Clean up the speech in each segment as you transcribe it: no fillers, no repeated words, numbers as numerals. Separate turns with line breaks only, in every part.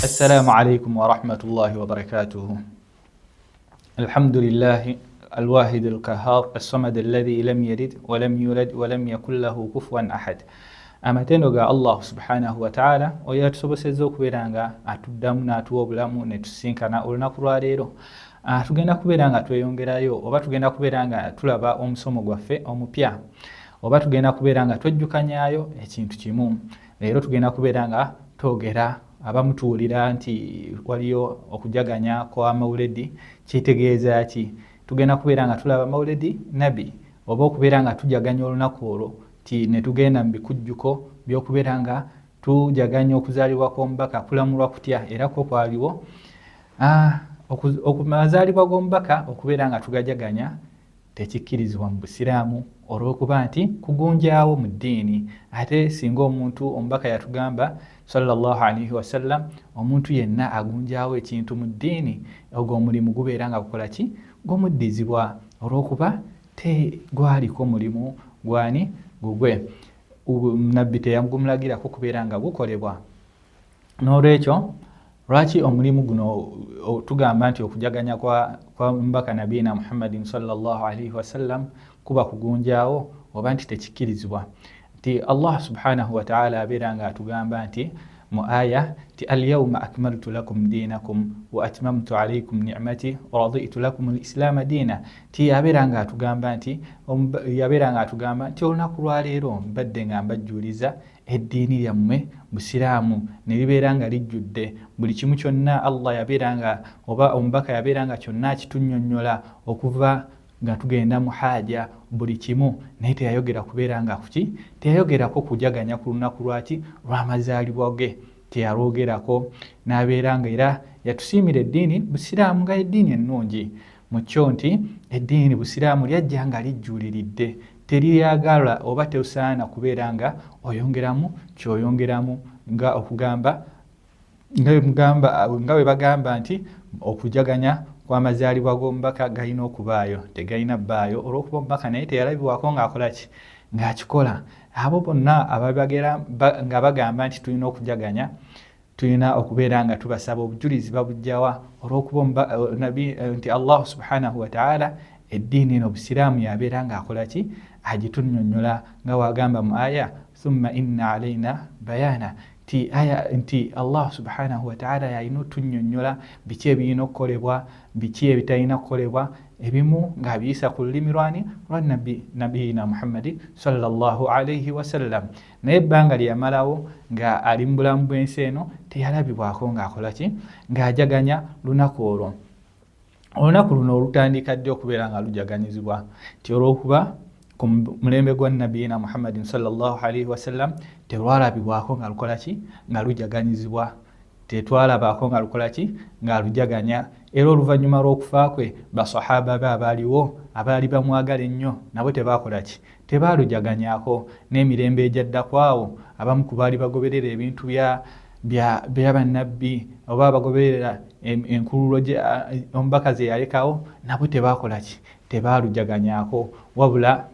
السلام عليكم ورحمة الله وبركاته. الحمد لله الواحد القهار الصمد الذي لم يلد ولم يولد ولم يكن له كفوا أحد. Amatendo ga Allah subhanahu wa ta'ala oyatusobosezza okubeera nga atuddamu n'atuwa obulamu ne tusinkana olunaku lwa leero. Tugenda kubeera nga tweyongerayo oba tugenda kubeera nga tulaba omusomo gwaffe omupya oba tugenda kubeera nga twejjukanyaayo ekintu kimu. Leero tugenda kubeera nga twogera abamutuwulira nti waliyo okujaganya kwa mawulidi kitegeeza ki. Tugenda kubeera nga tulaba mawulidi nabi oba okubeera nga tujaganya olunaku olwo ti ne tugenda mu bikujjuko by'okubeera nga tujaganya okuzaalibwa kw'omubaka kulamulwa kutya era ko kwaliwo okumazaalibwa g'omubaka okubeera nga tugajaganya tekikkirizibwa mu Busiraamu olw'okuba nti kugunjaawo mu ddiini. Ate singa omuntu omubaka yatugamba sallallahu alaihi wasallam omuntu yenna agunjaawo ekintu mu ddiini ogwo omulimu gubeera nga gukola ki gumuddizibwa olw'okuba tegwaliko mulimu gwani gugwe nabbi teyagumulagirako kubeera nga gukolebwa. N'olwekyo lwaki omulimu guno tugamba nti okujaganya kwa mbaka nabiina Muhammadin sallallahu alaihi wasallam kuba kugunjaawo oba nti tekikkirizibwa. Nti Allah subhanahu wa ta'ala abeera nga atugamba nti mu aya ti al-yawma akmaltu lakum dinakum wa atmamtu alaykum ni'mati wa raditu lakum al-islaama diina. Ti yabeera nga atugamba nti olunaku lwa leero mbadde nga mbajjuliza eddiini lyammwe Busiraamu ne libeera nga lijjudde buli kimu kyonna Allah yabeera nga oba omubaka yabeera nga kyonna kitunnyonnyola okuva nga tugenda mu haaja buli kimu, naye teyayogera kubeera nga kuki teyayogerako kujaganya ku lunaku lwaki lw'amazaalibwa ge teyalwogerako. N'abeera nga era yatusiimira eddiini Busiraamu nga eddiini ennungi mu kyo nti eddiini Busiraamu lyajja nga lijjuliridde teriyagala oba tesaana kubeera nga oyongeramu kyoyongeramu nga okugamba nga bwe bagamba nti okujaganya kw'amazaalibwa g'omubaka galina okubaayo tegalina bbaayo olw'okuba omubaka naye teyalabibwako ng'akola ki ng'akikola. Abo bonna ababagera nga bagamba nti tulina okujaganya tulina okubeera nga tubasaba obujulizi babujjawa olw'okuba nti Allah subhanahu wa ta'ala eddiini eno Busiraamu yabeera ng'akola ki agitunnyonnyola nga wagamba mu aya thumma inna alayna bayana nti Allah subhanahu wa ta'ala yalina otunnyonnyola biki ebirina okukolebwa biki ebitalina kukolebwa ebimu ng'abiyisa ku lulimi lwani lwa nabiina Muhammadi sallallahu alaihi wasallam. Naye ebbanga lye yamalawo nga ali mu bulamu bw'ensi eno teyalabibwako ng'akola ki ng'ajaganya lunaku olwo. Olunaku luno olutandika ddi okubeera nga lujaganyizibwa ti olw'okuba ku mulembe gwa nabiina Muhammadin sallallahu alaihi wasallam terwalabibwako nga lukola ki nga lujaganyizibwa, tetwalabaako nga lukola ki nga lujaganya. Era oluvannyuma lw'okufa kwe basahaba be abaaliwo abaali bamwagala ennyo nabo tebaakola ki tebaalujaganyako. N'emirembe egyaddakwaawo abamu ku baali bagoberera ebintu by'abannabbi oba bagoberera enkululo omubaka ze yalekawo nabo tebaakola ki tebaalujaganyako. Wabula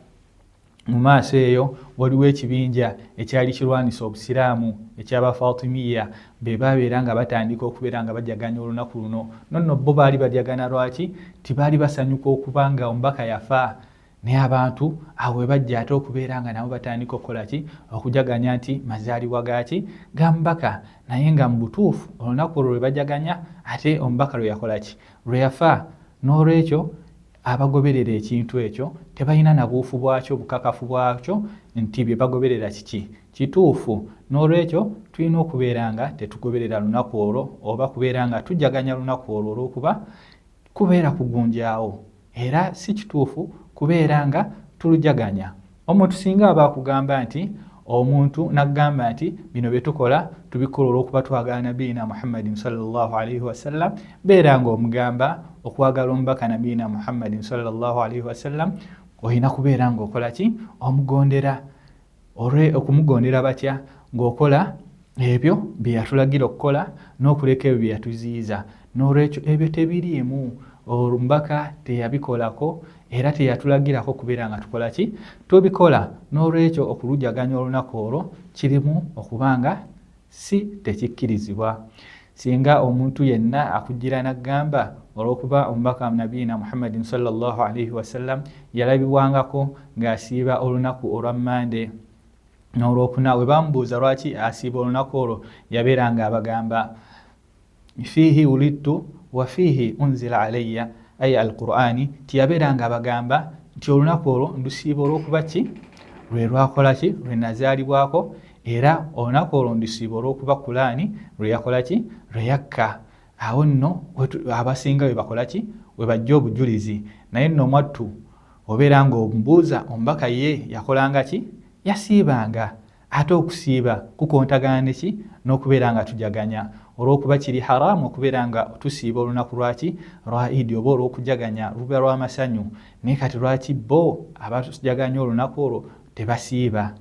mu maaso eyo waliwo ekibinja ekyali kirwanisa Obusiraamu eky'Abafatimiya be babeera nga batandika okubeera nga bajaganya olunaku luno. Nonno bo baali bajagana lwaki tibaali basanyuka okuba nga omubaka yafa, naye abantu awo bajja ate okubeera nga nabo batandika okukola ki okujaganya nti mazaalibwa gaki ga mubaka. Naye nga mu butuufu olunaku olwo lwe bajaganya ate omubaka lwe yakola ki lwe yafa. N'olwekyo abagoberera ekintu ekyo tebalina na buufu bwakyo bukakafu bwakyo nti bye bagoberera kiki kituufu. N'olwekyo tulina okubeera nga tetugoberera lunaku olwo oba kubeera nga tujaganya lunaku olwo olw'okuba kubeera kugunjaawo era si kituufu kubeera nga tulujaganya. Omuntu singa aba akugamba nti omuntu n'agamba nti bino bye tukola tubikola olw'okuba twagala nabiina Muhammadin sallallahu alaihi wasallam, beera nga omugamba okwagala omubaka nabiina Muhammadin sallallahu alaihi wasallam olina kubeera ng'okola ki omugondera. Okumugondera batya ng'okola ebyo bye yatulagira okukola n'okuleka ebyo bye yatuziyiza. N'olwekyo ebyo tebiriimu omubaka teyabikolako era teyatulagirako kubeera nga tukola ki tubikola. N'olwekyo okulujaganya olunaku olwo kirimu okubanga si tekikkirizibwa. singa omuntu yenna akujjira n'agamba olw'okuba omubaka nabiina Muhammadin sallallahu alaihi wasallam yalabibwangako ng'asiiba olunaku olwa Mande n'olwokuna bwe bamubuuza lwaki asiiba olunaku olwo yabeeranga abagamba fiihi wulidtu wa fiihi unzila alayya ay alqur'ani tiyabeeranga abagamba nti olunaku olwo ndusiiba olw'okuba ki lwe lwakola ki lwe nazaalibwako era olunaku olwo ndusiiba olw'okuba Qur'ani lwe yakola ki lwe yakka. Awo nno abasinga bwe bakola ki bwe bajja obujulizi, naye nno mwattu obeera ng'omubuuza omubaka ye yakolanga ki yasiibanga. Ate okusiiba kukontagana neki n'okubeera nga tujaganya olw'okuba kiri haramu okubeera nga tusiiba olunaku lwaki lwa Idi oba olw'okujaganya luba lw'amasanyu, naye kati lwaki bo abatujaganya olunaku olwo tebasiiba?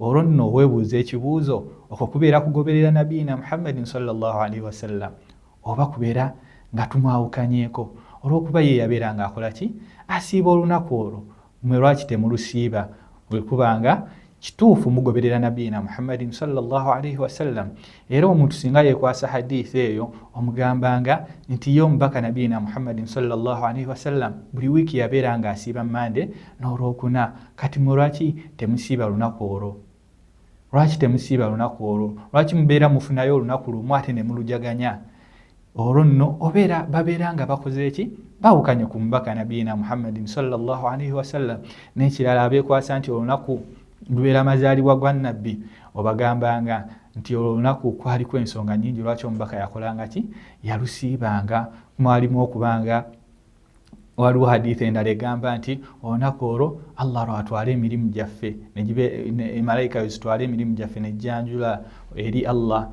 Olwo nno weebuuza ekibuuzo, okwo kubeera kugoberera nabiina Muhammadin sallallahu alaihi wasallam oba kubeera nga tumwawukanyeeko olw'okuba ye yabeera nga akola ki asiiba olunaku olwo, mwe lwaki temulusiiba bwe kubanga kituufu mugoberera nabiina Muhammadin sallallahu alaihi wasallam. Era omuntu singa yeekwasa hadithi eyo omugambanga nti ye omubaka nabiina Muhammadin sallallahu alaihi wasallam buli wiiki yabeera nga asiiba Mande n'olwokuna, kati mwe lwaki temusiiba lunaku olwo? Lwaki temusiiba lunaku olwo? Lwaki mubeera mufunayo olunaku lumu ate ne mulujaganya? Olwo nno obeera babeera nga bakoze eki bawukanye ku mubaka nabiina Muhammadin sallallahu alaihi wasallam. N'ekirala abeekwasa nti olunaku lubeera amazaalibwa gwa nabbi obagambanga nti olwo olunaku kwaliko ensonga nnyingi lwaki omubaka yakolanga ki yalusiibanga. Mwalimu okubanga waliwo hadithi endala egamba nti olunaku olwo Allah lwatwala emirimu gyaffe malayika wezitwala emirimu gyaffe nejjanjula eri Allah.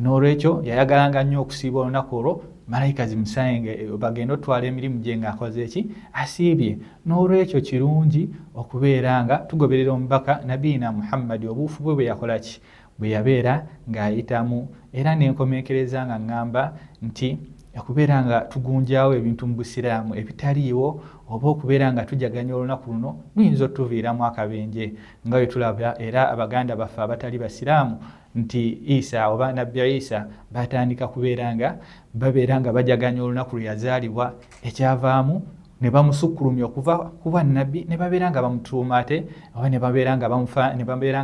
N'olwekyo yayagalanga nnyo okusiiba olunaku olwo malayika zimusange bagenda otwala emirimu gye ng'akoze eki asiibye. N'olwekyo kirungi okubeera nga tugoberera omubaka nabiina Muhammadi obuufu bwe yakola ki bwe yabeera ng'ayitamu. Era n'enkomekereza nga ngamba nti okubeera nga tugunjaawo ebintu mu busiraamu ebitaliiwo oba okubeera nga tujaganya olunaku luno luyinza otuviiramu akabenje nga bwe tulaba era abaganda baffe abatali basiraamu nti Isa oba nabbi Isa batandika kubeera nga babeera nga bajaganya olunaku lwe yazaalibwa, ekyavaamu ne bamusukkulumya okuva kuba nabbi ne babeera nga bamutuuma ate oba ne babeera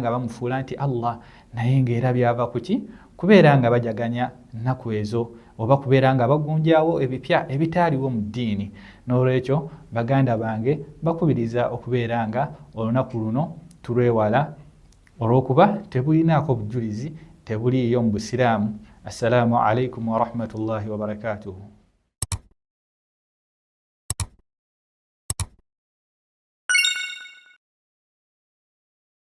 nga bamufuula nti Allah, naye ng'era byava ku ki kubeera nga bajaganya nnaku ezo oba kubeera nga bagunjaawo ebipya ebitaaliwo mu ddiini. N'olwekyo baganda bange bakubiriza okubeera nga olunaku luno tulwewala olw'okuba tebulinaako bujulizi, tebuliiyo mu busiraamu. Assalamu alaikum wa rahmatullahi wa barakatuhu.